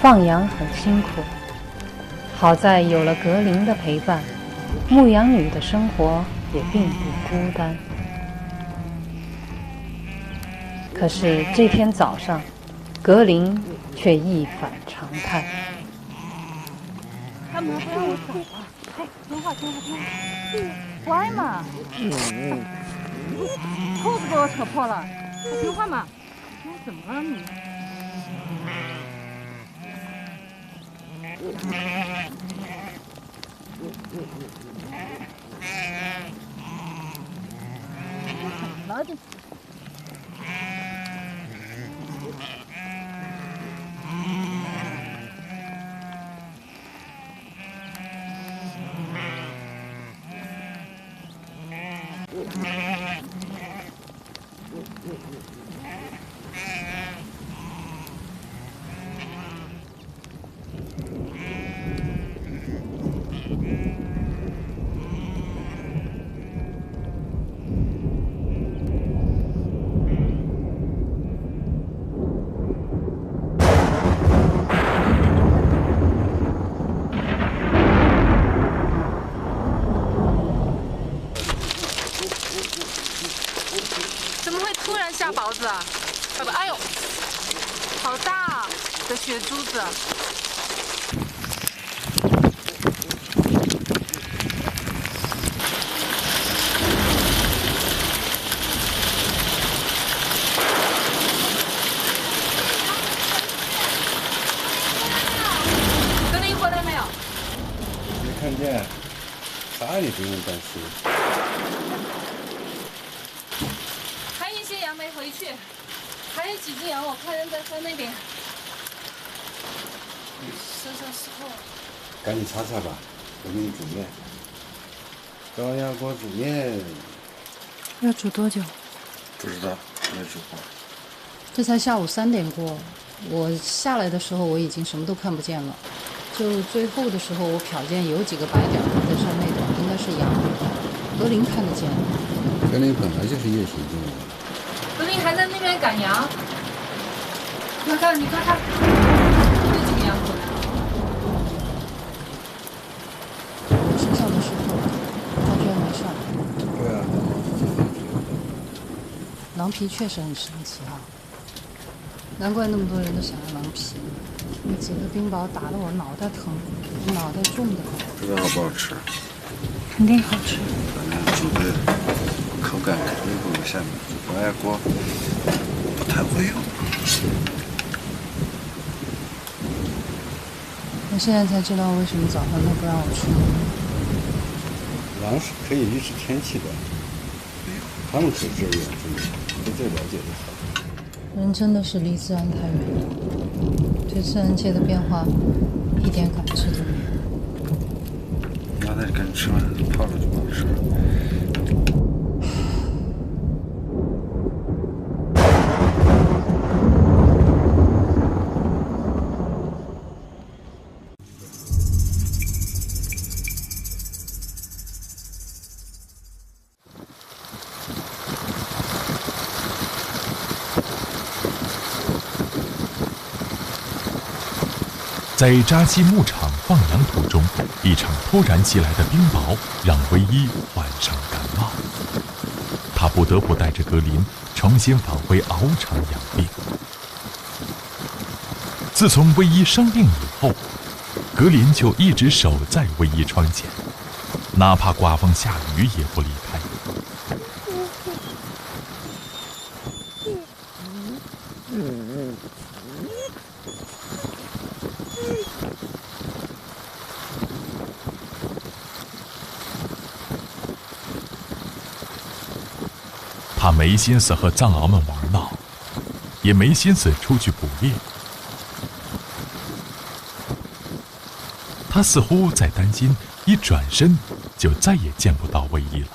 放羊很辛苦，好在有了格林的陪伴，牧羊女的生活也并不孤单。可是这天早上，格林却一反常态。干嘛不让我走啊？哎，听话，乖嘛。裤子给我扯破了，还听话嘛？你怎么了你？怎么了这？怎么会突然下雹子啊？哎呦，好大的雪珠子！格林回来没有？没看见，啥也不用担心。没回去，还有几只羊，我看人在山那边。身上湿透了，赶紧擦擦吧，我给你煮面。高压锅煮面。要煮多久？不知道，没煮过。这才下午3点过，我下来的时候我已经什么都看不见了。就最后的时候，我瞟见有几个白点在山那头，应该是羊。格林看得见。格林本来就是夜行动物。格林还在那边赶羊，你看，这几个羊回来了。我身上的石头，他居然没上。对啊，狼皮确实很神奇啊，难怪那么多人都想要狼皮。那几个冰雹打得我脑袋疼，我脑袋重的。不知道好不好吃？肯定好吃。反正煮的口感肯定不如下面。高压锅不太会用。我现在才知道为什么早上他不让我出门。狼是可以预知天气的，他们可是这样子的，对这了解的好。人真的是离自然太远了，对自然界的变化一点感知都没有。妈的，赶紧吃完，泡了就不好吃了。在扎西牧场放羊途中，一场突然袭来的冰雹让唯一患上感冒，他不得不带着格林重新返回獒场养病。自从唯一生病以后，格林就一直守在唯一窗前，哪怕刮风下雨也不离开。他没心思和藏獒们玩闹，也没心思出去捕猎。他似乎在担心，一转身就再也见不到唯一了。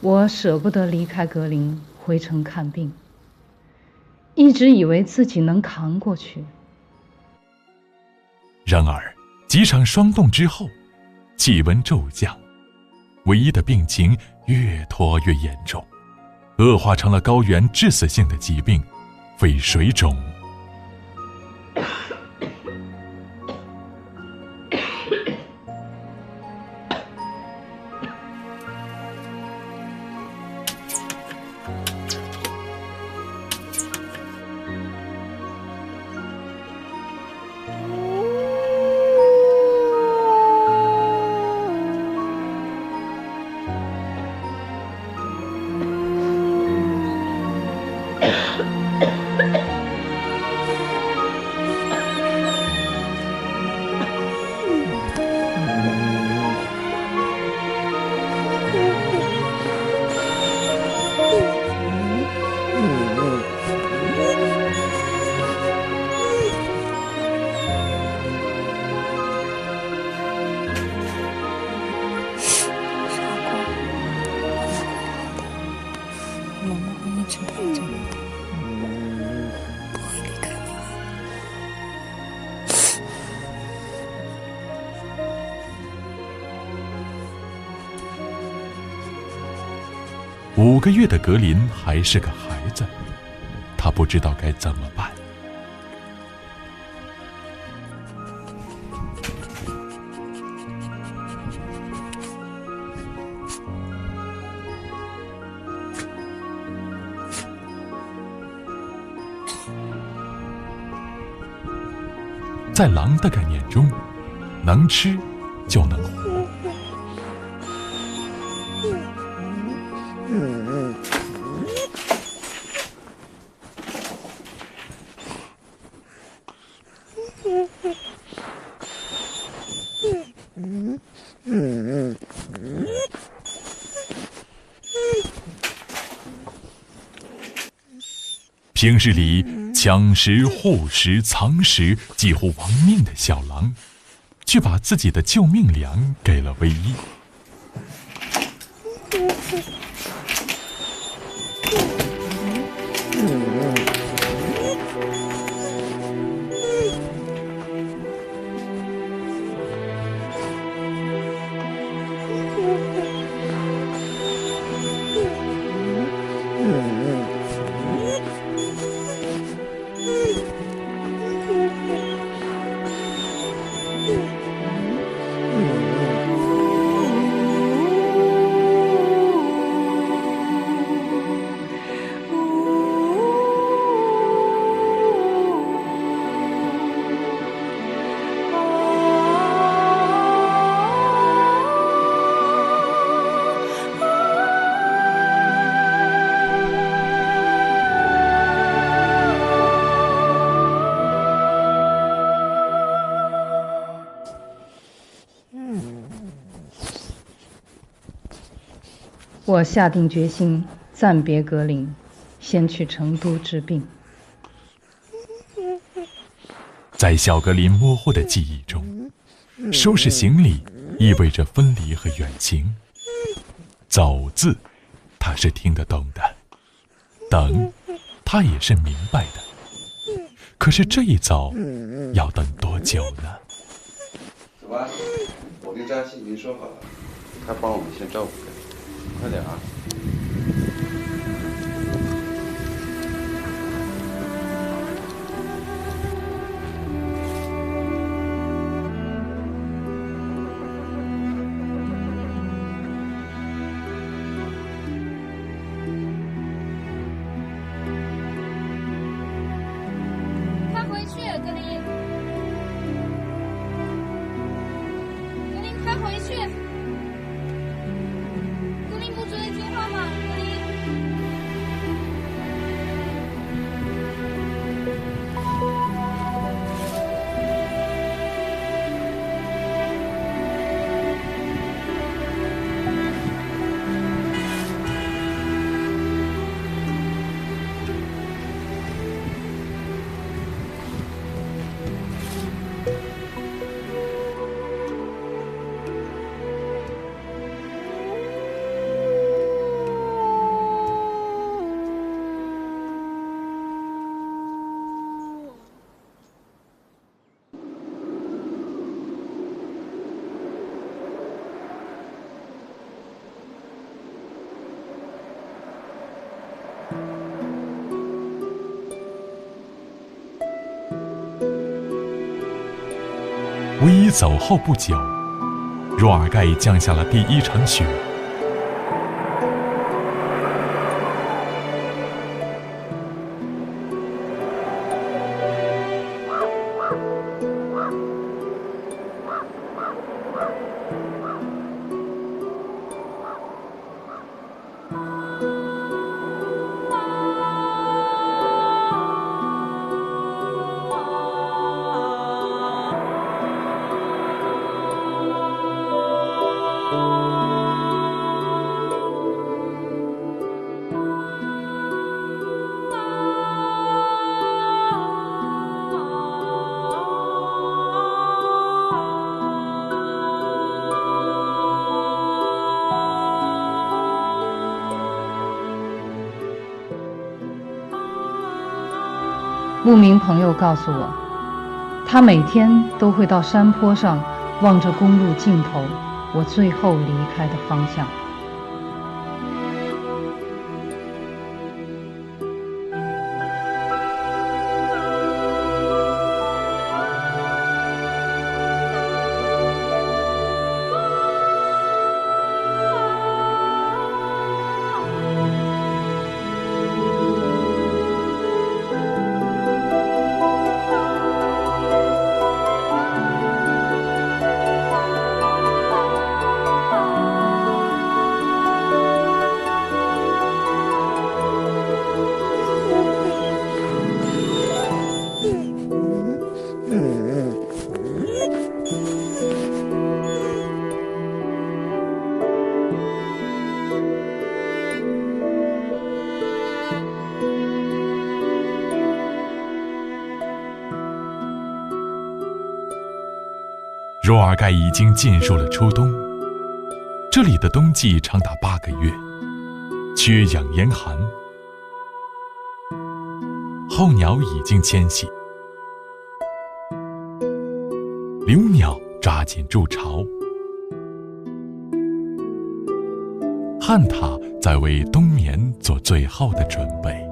我舍不得离开格林，回城看病，一直以为自己能扛过去。然而，几场霜冻之后，气温骤降，唯一的病情越拖越严重，恶化成了高原致死性的疾病——肺水肿5个月的格林还是个孩子，他不知道该怎么办。在狼的概念中，能吃就能活。平日里抢食、护食、藏食几乎亡命的小狼，却把自己的救命粮给了唯一。我下定决心暂别格林，先去成都治病。在小格林模糊的记忆中，收拾行李意味着分离和远行。走字，他是听得懂的；等，他也是明白的。可是这一走，要等多久呢？走吧，我跟嘉欣已经说好了，他帮我们先照顾着，快点啊！唯一走后不久，若尔盖降下了第一场雪。牧民朋友告诉我，他每天都会到山坡上望着公路尽头我最后离开的方向。若尔盖已经进入了初冬，这里的冬季长达8个月，缺氧严寒。候鸟已经迁徙，留鸟扎紧筑巢，旱獭在为冬眠做最后的准备。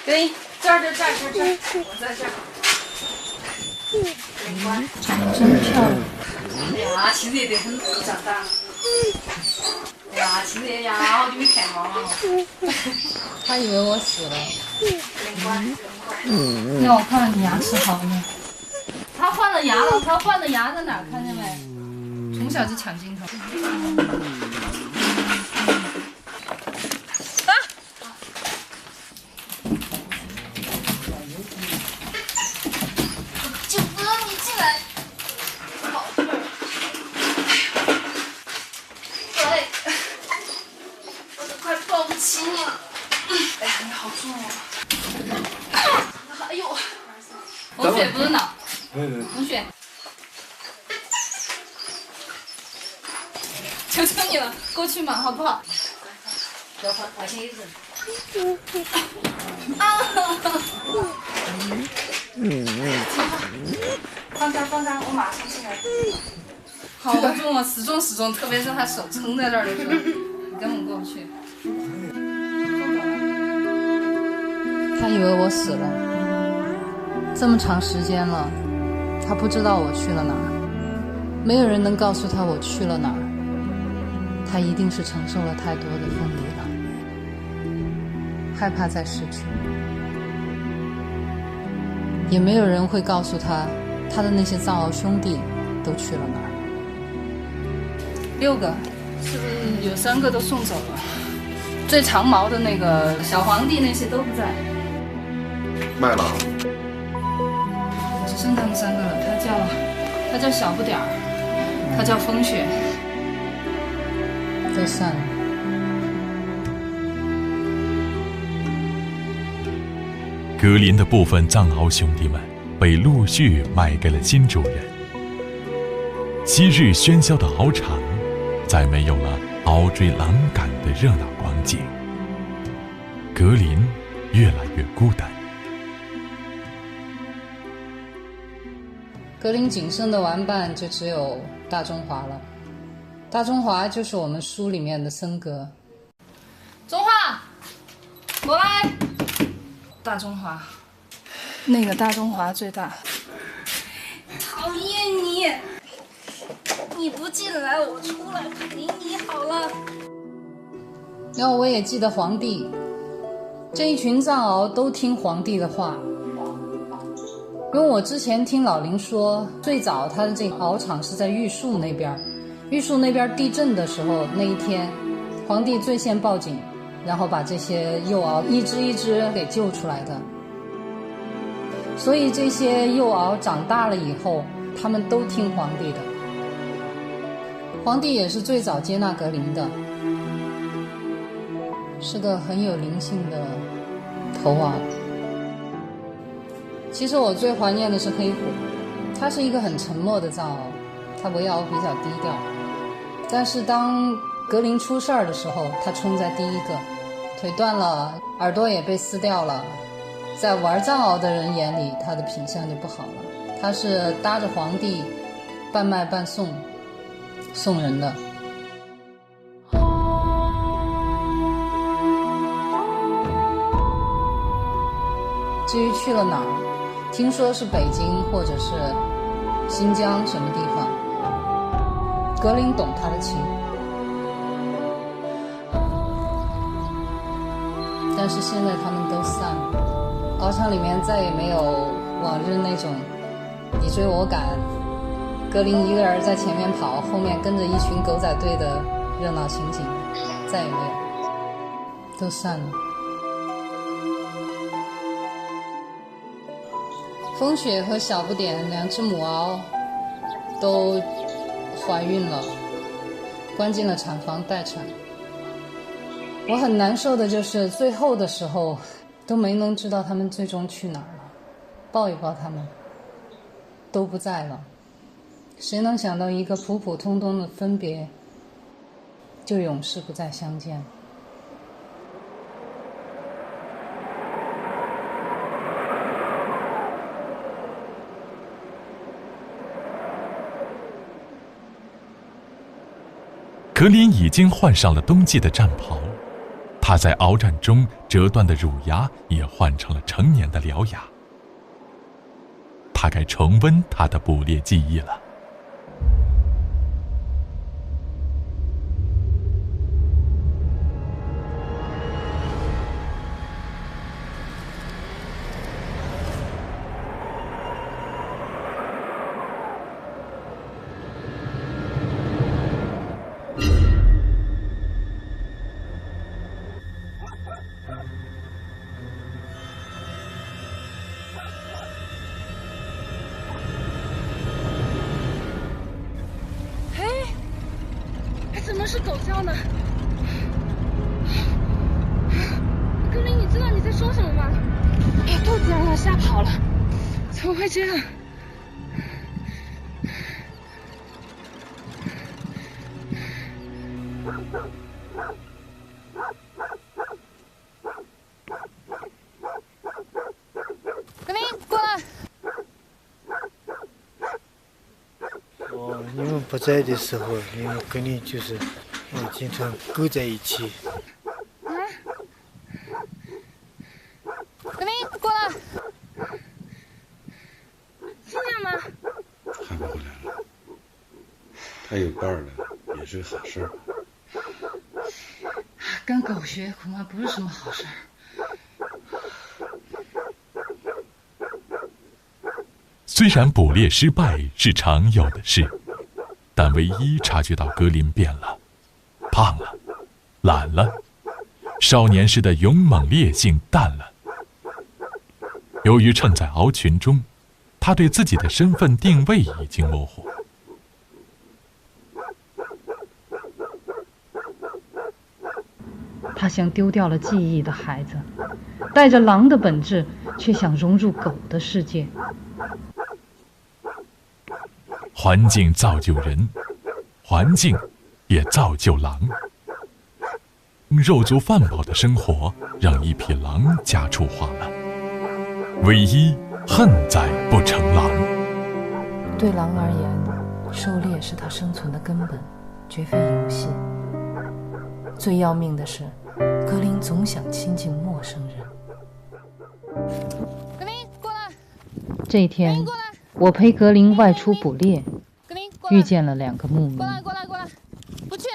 对，这儿，我在这儿。长得真漂亮。哎呀，其实也得很长大。哎呀，其实也呀，好久没看到了。他以为我死了。让我看看你牙齿好了。他换了牙了，他换的牙在哪儿？看见没？从小就抢镜头。红血不是脑，红血，求求你了，过去嘛，好不好？不要发现一人。放开，我马上进来。好重啊，死重，特别是他手撑在这儿的时候，你根本过不去。他以为我死了，这么长时间了，他不知道我去了哪儿，没有人能告诉他我去了哪儿，他一定是承受了太多的分离了，害怕再失去，也没有人会告诉他，他的那些藏獒兄弟都去了哪儿。6个，是不是有3个都送走了？最长毛的那个小皇帝那些都不在。卖了，只剩他们3个了。他叫小不点儿，他叫风雪，都散了。格林的部分藏獒兄弟们被陆续卖给了新主人。昔日喧嚣的獒场，再没有了獒追狼赶的热闹光景。格林越来越孤单。格林仅剩的玩伴就只有大中华了。大中华就是我们书里面的森格。中华，过来。大中华，那个大中华最大。讨厌你！你不进来，我出来陪你好了。然后我也记得皇帝，这一群藏獒都听皇帝的话。因为我之前听老林说，最早他的这个獒场是在玉树那边，玉树那边地震的时候，那一天，皇帝最先报警，然后把这些幼獒一只一只给救出来的。所以这些幼獒长大了以后，他们都听皇帝的。皇帝也是最早接纳格林的，是个很有灵性的头獒。其实我最怀念的是黑虎，它是一个很沉默的藏獒，它围獒比较低调。但是当格林出事儿的时候，它冲在第一个，腿断了，耳朵也被撕掉了。在玩藏獒的人眼里，它的品相就不好了。它是搭着皇帝半卖半送人的。至于去了哪儿，听说是北京或者是新疆什么地方。格林懂他的情，但是现在他们都散了，獒场里面再也没有往日那种你追我赶，格林一个人在前面跑，后面跟着一群狗仔队的热闹情景，再也没有，都散了。风雪和小不点两只母獒都怀孕了，关进了产房待产。我很难受的就是最后的时候都没能知道他们最终去哪儿了，抱一抱他们都不在了。谁能想到一个普普通通的分别就永世不再相见。格林已经换上了冬季的战袍，他在鏖战中折断的乳牙也换成了成年的獠牙。他该重温他的捕猎记忆了。怎么是狗叫呢？格林，你知道你在说什么吗？哎，肚子让他吓跑了，怎么会这样？格林，过来。你们不在的时候，你们跟你就是经常勾在一起。格林，过来。听见吗？还不回来了？他有伴儿了，也是个好事儿。跟狗学恐怕不是什么好事儿。虽然捕猎失败是常有的事，但唯一察觉到格林变了，胖了，懒了，少年时的勇猛烈性淡了。由于趁在獒群中，他对自己的身份定位已经模糊。他像丢掉了记忆的孩子，带着狼的本质却想融入狗的世界。环境造就人，环境也造就狼。肉足饭饱的生活让一匹狼家畜化了，唯一恨在不成狼。对狼而言，狩猎是它生存的根本，绝非游戏。最要命的是，格林总想亲近陌生人。格林，过来！这一天，我陪格林外出捕猎，格林，过来！遇见了2个牧民。过来，过来，过来！不去！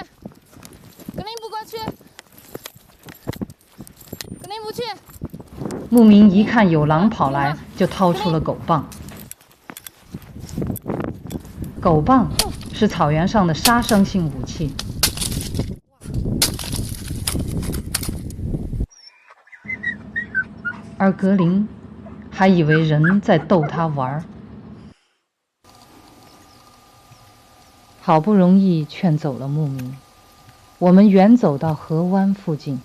格林不过去！格林不去！牧民一看有狼跑来，就掏出了狗棒。狗棒是草原上的杀伤性武器。而格林还以为人在逗他玩儿。好不容易劝走了牧民，我们远走到河湾附近。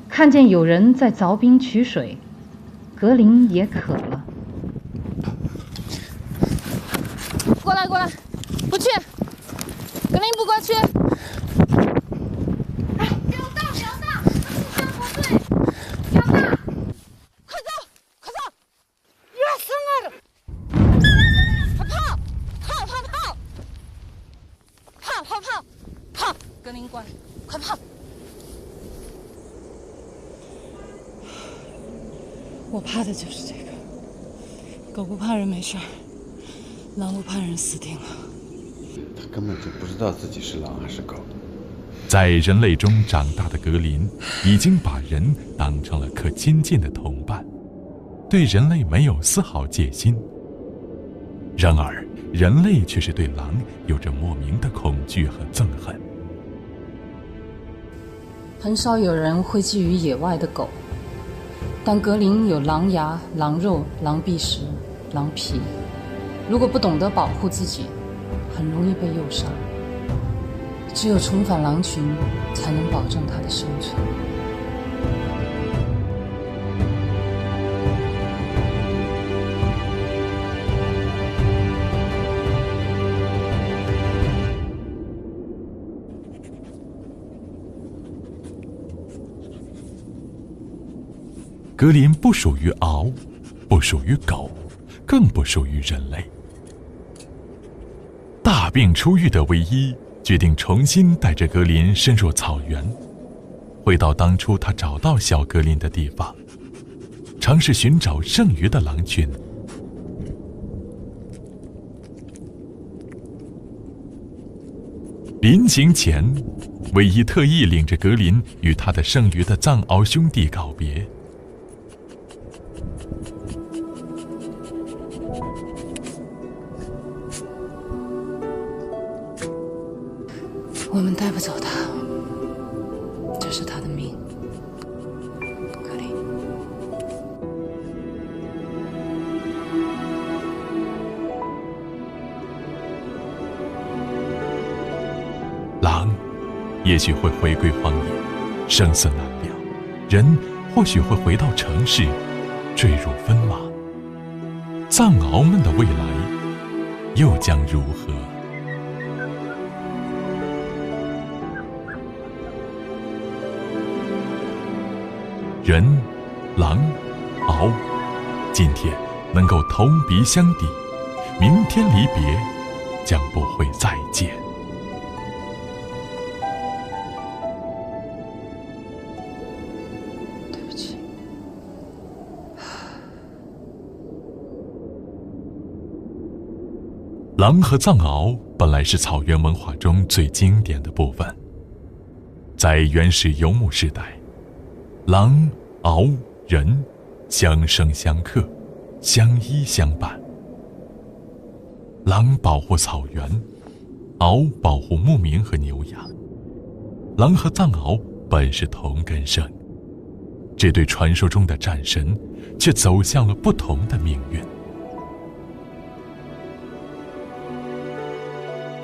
看见有人在凿冰取水，格林也渴了。过来，过来！不去！格林不过去！哎，给我倒条大！他们相同队！条大！快走，快走！越生啊！快跑！跑跑跑！跑跑跑！跑！格林过来，快跑！我怕的就是这个。狗不怕人没事儿，狼不怕人死定了。他根本就不知道自己是狼还是狗。在人类中长大的格林，已经把人当成了可亲近的同伴，对人类没有丝毫戒心。然而，人类却是对狼有着莫名的恐惧和憎恨。很少有人会觊觎野外的狗。但格林有狼牙、狼肉、狼臂石、狼皮，如果不懂得保护自己，很容易被诱杀。只有重返狼群，才能保证它的生存。格林不属于獒，不属于狗，更不属于人类。大病初愈的唯一决定重新带着格林深入草原，回到当初他找到小格林的地方，尝试寻找剩余的狼群。临行前，唯一特意领着格林与他的剩余的藏獒兄弟告别。我们带不走他，这是他的命。格林，狼也许会回归荒野，生死难料；人或许会回到城市，坠入坟瓦。藏獒们的未来又将如何？人、狼、獒，今天能够同鼻相抵，明天离别将不会再见。对不起。狼和藏獒本来是草原文化中最经典的部分。在原始游牧时代，狼、獒、人相生相克，相依相伴。狼保护草原，獒保护牧民和牛羊。狼和藏獒本是同根生，这对传说中的战神却走向了不同的命运。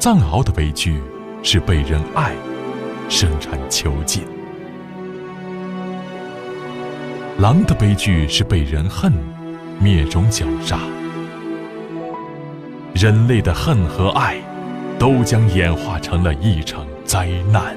藏獒的悲剧是被人爱，生产囚禁；狼的悲剧是被人恨，灭种绞杀。人类的恨和爱，都将演化成了一场灾难。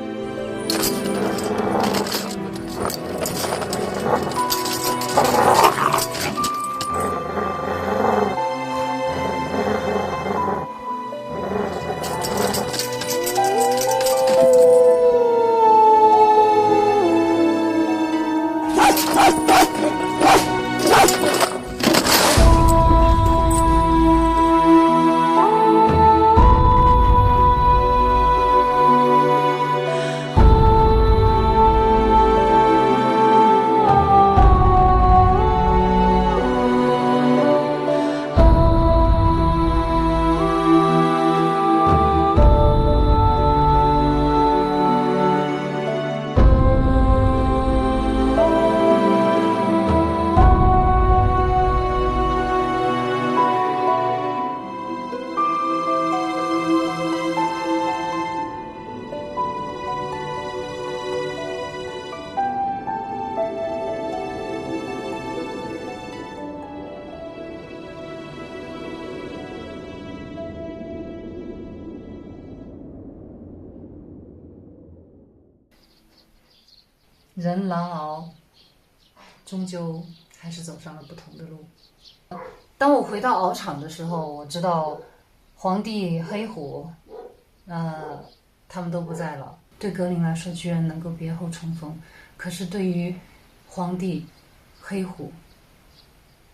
人狼獒终究还是走上了不同的路。当我回到獒场的时候，我知道黄帝、黑虎，他们都不在了。对格林来说，居然能够别后重逢，可是对于黄帝、黑虎，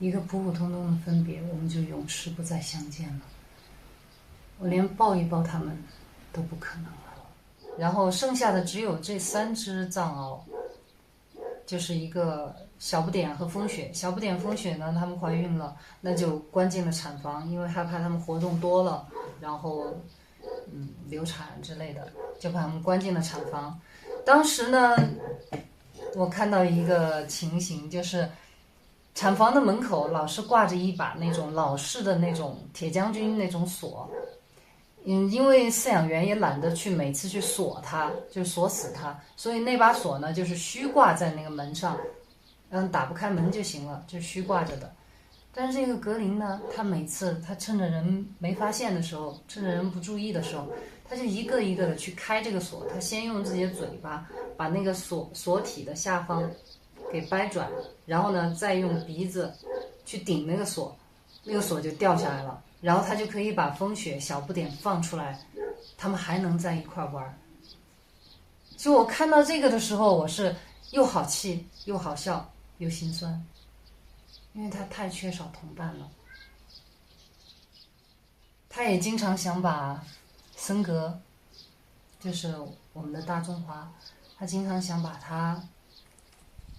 一个普普通通的分别，我们就永世不再相见了。我连抱一抱他们都不可能了。然后剩下的只有这3只藏獒，就是一个小不点和风雪。小不点、风雪呢，她们怀孕了，那就关进了产房，因为害怕她们活动多了，然后流产之类的，就把她们关进了产房。当时呢，我看到一个情形，就是产房的门口老是挂着一把那种老式的那种铁将军那种锁。因为饲养员也懒得去每次去锁它，就锁死它，所以那把锁呢就是虚挂在那个门上，打不开门就行了，就虚挂着的。但是这个格林呢，他每次他趁着人没发现的时候，趁着人不注意的时候，他就一个一个的去开这个锁。他先用自己的嘴巴把那个锁体的下方给掰转，然后呢再用鼻子去顶那个锁，那个锁就掉下来了。然后他就可以把风雪、小不点放出来，他们还能在一块玩。就我看到这个的时候，我是又好气又好笑又心酸，因为他太缺少同伴了。他也经常想把森格，就是我们的大中华，他经常想把他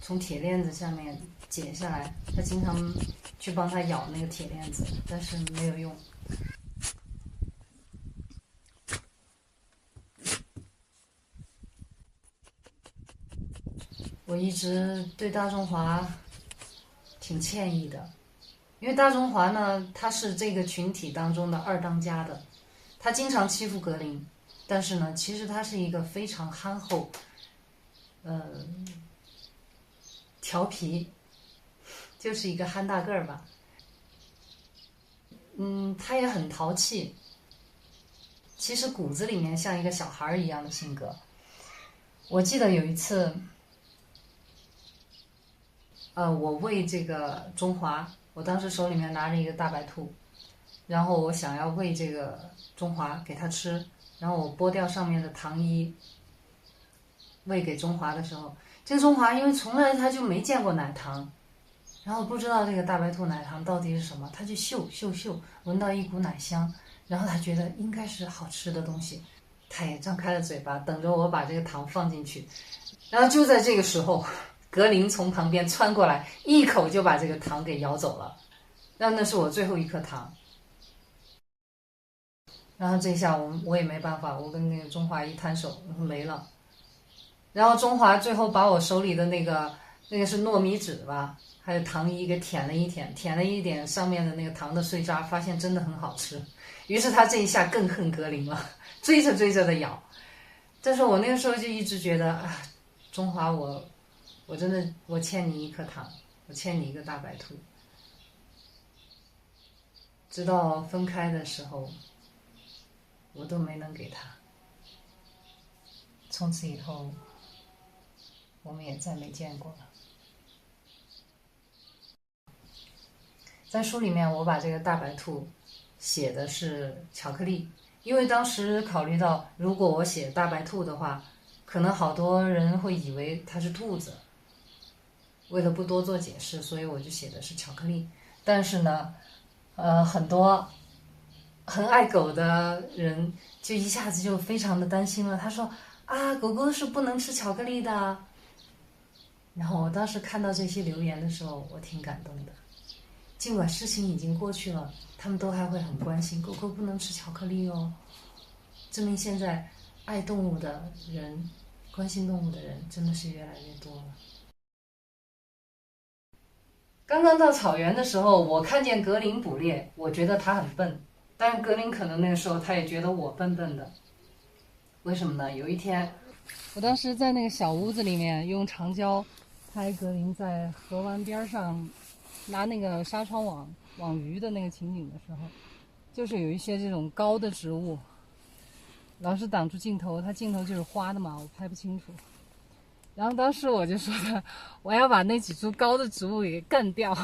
从铁链子下面解下来，他经常去帮他咬那个铁链子，但是没有用。我一直对大中华挺歉意的，因为大中华呢，他是这个群体当中的2当家的，他经常欺负格林，但是呢，其实他是一个非常憨厚，调皮，就是一个憨大个儿吧。他也很淘气，其实骨子里面像一个小孩一样的性格。我记得有一次，我喂这个中华，我当时手里面拿着一个大白兔，然后我想要喂这个中华给他吃，然后我剥掉上面的糖衣，喂给中华的时候，这个中华因为从来他就没见过奶糖，然后不知道这个大白兔奶糖到底是什么，他就嗅，闻到一股奶香，然后他觉得应该是好吃的东西，他也张开了嘴巴等着我把这个糖放进去。然后就在这个时候，格林从旁边穿过来，一口就把这个糖给咬走了，那是我最后一颗糖。然后这下我也没办法，我跟那个中华一摊手，没了。然后中华最后把我手里的那个那个是糯米纸吧，还有糖衣给舔了一舔，舔了一点上面的那个糖的碎渣，发现真的很好吃。于是他这一下更恨格林了，追着追着的咬。但是我那个时候就一直觉得啊，中华我真的我欠你一颗糖，我欠你一个大白兔。直到分开的时候，我都没能给他。从此以后，我们也再没见过了。在书里面，我把这个大白兔写的是巧克力，因为当时考虑到，如果我写大白兔的话，可能好多人会以为它是兔子。为了不多做解释，所以我就写的是巧克力。但是呢，很多很爱狗的人就一下子就非常的担心了。他说啊，狗狗是不能吃巧克力的。然后我当时看到这些留言的时候，我挺感动的。尽管事情已经过去了，他们都还会很关心狗狗不能吃巧克力哦，证明现在爱动物的人、关心动物的人真的是越来越多了。刚刚到草原的时候，我看见格林捕猎，我觉得他很笨，但格林可能那个时候他也觉得我笨笨的。为什么呢？有一天，我当时在那个小屋子里面用长焦拍格林在河湾边上拿那个纱窗网鱼的那个情景的时候，就是有一些这种高的植物老是挡住镜头，它镜头就是花的嘛，我拍不清楚。然后当时我就说的，我要把那几株高的植物给干掉。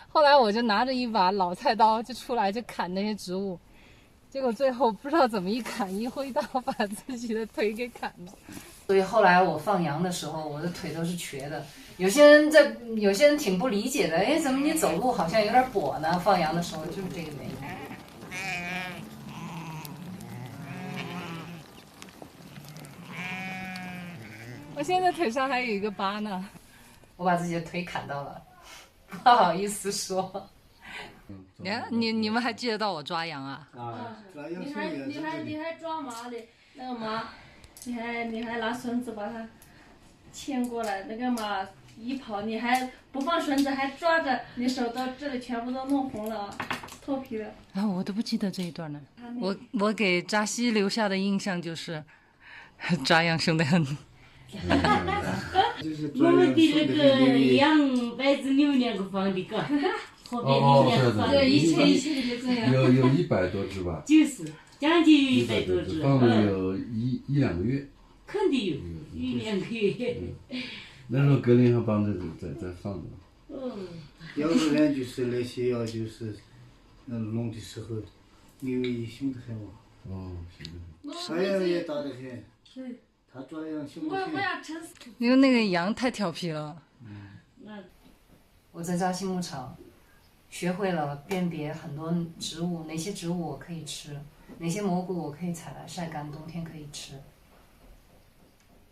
后来我就拿着一把老菜刀就出来就砍那些植物，结果最后不知道怎么一砍一挥刀把自己的腿给砍了。所以后来我放羊的时候，我的腿都是瘸的。有些人挺不理解的，哎，怎么你走路好像有点跛呢？放羊的时候就是这个原因。我现在腿上还有一个疤呢，我把自己的腿砍到了，不好意思说。你们还记得到我抓羊啊？抓羊你还抓马的，那个马，你还拿绳子把它牵过来，那个马一跑，你还不放绳子，还抓着，你手到这里全部都弄红了，脱皮了。啊，我都不记得这一段了。我给扎西留下的印象就是抓羊凶得很。我们的那个羊摆子留2个放的个，后边留2个放的。以前就这样。有100多只吧？就是将近有100多只。放了有1、2个月。肯定有1、2个月。那时候格林还帮着在放着。要不然就是那些药就是弄的时候，因为凶得很嘛。哦，是的。太阳也大得很。对。他抓羊凶得很。因为那个羊太调皮了。我在扎西牧场学会了辨别很多植物，哪些植物我可以吃，哪些蘑菇我可以采来晒干，冬天可以吃。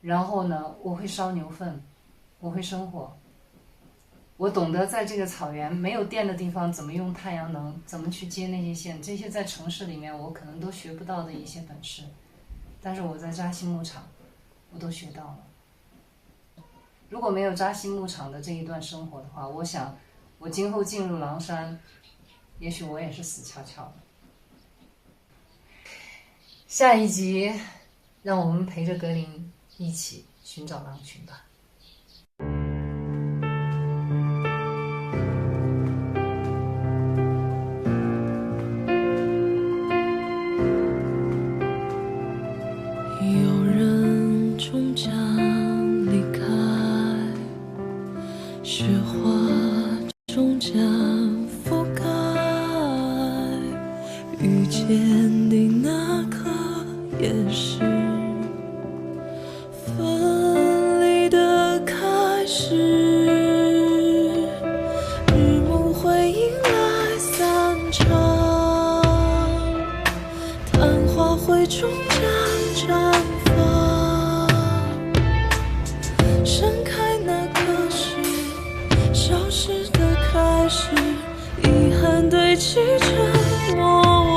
然后呢，我会烧牛粪，我会生火，我懂得在这个草原没有电的地方怎么用太阳能，怎么去接那些线，这些在城市里面我可能都学不到的一些本事，但是我在扎西牧场我都学到了。如果没有扎西牧场的这一段生活的话，我想我今后进入狼山，也许我也是死翘翘的。下一集让我们陪着格林一起寻找狼群吧。有人终将离开，雪花终将覆盖，遇见的那刻也是分离的开始，日暮会迎来散场，昙花会终将绽放，盛开那刻是消失的开始，遗憾堆积成莫忘。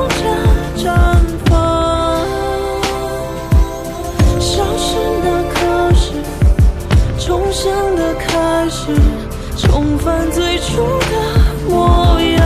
家绽放，消失那刻是重生的开始，重返最初的模样。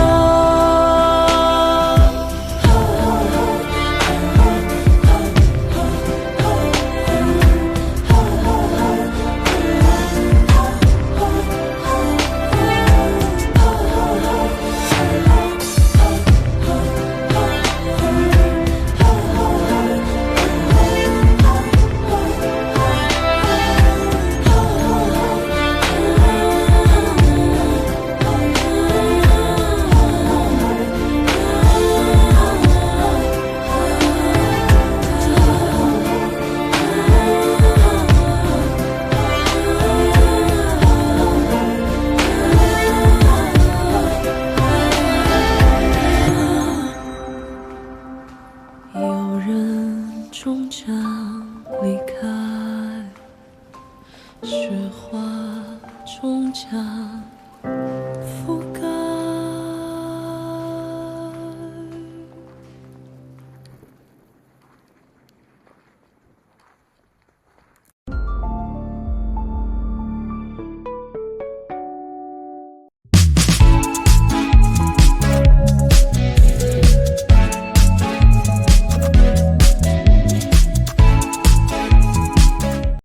有人种下